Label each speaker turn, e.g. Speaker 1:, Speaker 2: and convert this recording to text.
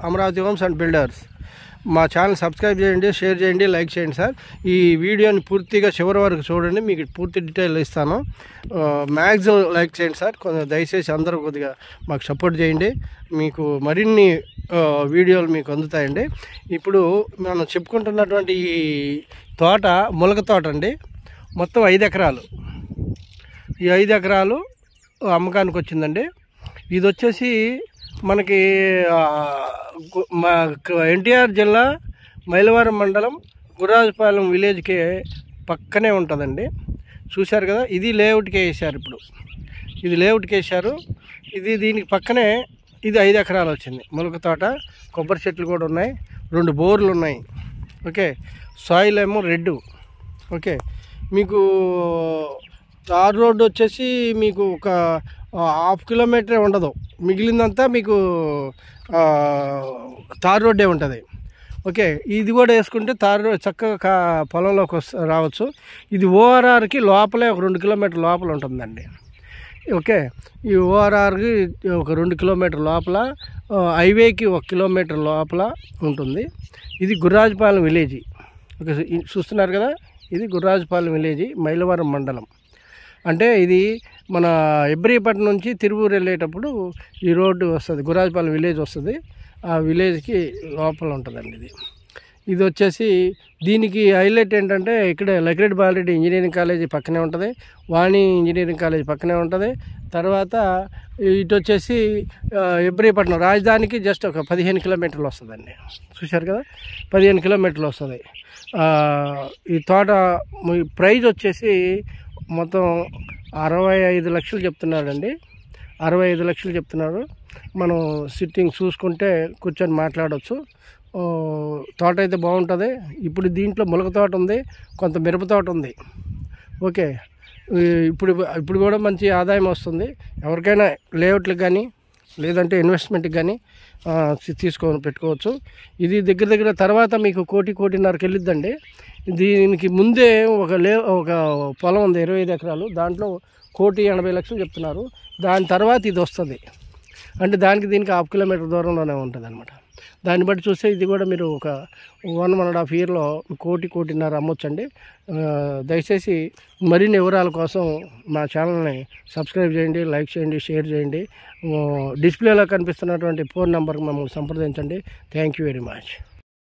Speaker 1: Amaravati homes and builders. మా channel subscribe చేయండి, share చేయండి, లైక్ చేయండి సార్. ఈ వీడియోని పూర్తిగా చివరి వరకు చూడండి, మీకు పూర్తి డీటెయిల్ ఇస్తాను. మ్యాక్సిమం లైక్ చేయండి సార్. దయచేసి అందరూ కొద్దిగా మాకు సపోర్ట్ చేయండి, మీకు మరిన్ని వీడియోలు మీకు అందుతాయండి. ఇప్పుడు మనం చెప్పుకుంటున్నటువంటి ఈ తోట ములక తోట అండి. మొత్తం 5 ఎకరాలు. ఈ 5 ఎకరాలు అమ్మకానికి వచ్చిందండి. ఇది వచ్చేసి మనకి ఎన్టీఆర్ జిల్లా మైలవరం మండలం గుర్రాజపాలెం విలేజ్కి పక్కనే ఉంటుందండి. చూశారు కదా, ఇది లేఅవుట్కి వేసారు. ఇప్పుడు ఇది లేఅవుట్కి వేసారు. దీనికి పక్కనే ఇది 5 ఎకరాలు వచ్చింది. ములక తోట, కొబ్బరి చెట్లు కూడా ఉన్నాయి, 2 బోర్లు ఉన్నాయి. ఓకే, సాయిల్ ఏమో రెడ్. ఓకే, మీకు తార్ రోడ్డు వచ్చేసి మీకు ఒక 1/2 కిలోమీటరే ఉండదు, మిగిలిందంతా మీకు తార్ రోడ్డే ఉంటుంది. ఓకే, ఇది కూడా వేసుకుంటే తార్ రోడ్ చక్కగా పొలంలోకి రావచ్చు. ఇది ఓఆర్ఆర్కి లోపలే ఒక 2 కిలోమీటర్ లోపల ఉంటుందండి. ఓకే, ఈ ఓఆర్ఆర్కి ఒక 2 కిలోమీటర్ లోపల, హైవేకి 1 కిలోమీటర్ లోపల ఉంటుంది. ఇది గుర్రాజపాలెం విలేజ్. ఓకే, చూస్తున్నారు కదా, ఇది గుర్రాజపాలెం విలేజ్, మైలవరం మండలం. అంటే ఇది మన ఇబ్రహీపట్నం నుంచి తిరువూరు వెళ్ళేటప్పుడు ఈ రోడ్డు వస్తుంది, గుర్రాజపాలెం విలేజ్ వస్తుంది. ఆ విలేజ్కి లోపల ఉంటుందండి ఇది వచ్చేసి. దీనికి హైలైట్ ఏంటంటే ఇక్కడ లకిరెడ్డి బాలరెడ్డి ఇంజనీరింగ్ కాలేజీ పక్కనే ఉంటుంది, వాణి ఇంజనీరింగ్ కాలేజీ పక్కనే ఉంటుంది. తర్వాత ఇటు వచ్చేసి ఇబ్రహీపట్నం రాజధానికి జస్ట్ ఒక 15 కిలోమీటర్లు వస్తుందండి. చూశారు కదా, 15 కిలోమీటర్లు వస్తుంది. ఈ తోట ప్రైజ్ వచ్చేసి మొత్తం 65 లక్షలు చెప్తున్నారండి. 65 లక్షలు చెప్తున్నారు. మనం సిట్టింగ్ చూసుకుంటే కూర్చొని మాట్లాడవచ్చు. తోట అయితే బాగుంటుంది. ఇప్పుడు దీంట్లో ములక తోట ఉంది, కొంత మిరప తోట ఉంది. ఓకే, ఇప్పుడు కూడా మంచి ఆదాయం వస్తుంది. ఎవరికైనా లేఅవుట్లకు కానీ లేదంటే ఇన్వెస్ట్మెంట్కి కానీ తీసుకొని పెట్టుకోవచ్చు. ఇది దగ్గర తర్వాత మీకు 1.5 వెళ్ళిద్దండి. దీనికి ముందే ఒక పొలం ఉంది 25 ఎకరాలు, దాంట్లో 1.80 లక్షలు చెప్తున్నారు. దాని తర్వాత ఇది వస్తుంది. అంటే దీనికి 1/2 కిలోమీటర్ దూరంలోనే ఉంటుంది అనమాట. దాన్ని బట్టి చూస్తే ఇది కూడా మీరు ఒక 1.5 ఇయర్లో 1.5 అమ్మొచ్చండి. దయచేసి మరిన్ని వివరాల కోసం మా ఛానల్ని సబ్స్క్రైబ్ చేయండి, లైక్ చేయండి, షేర్ చేయండి. డిస్ప్లేలో కనిపిస్తున్నటువంటి ఫోన్ నెంబర్కి మమ్మల్ని సంప్రదించండి. Thank you very much.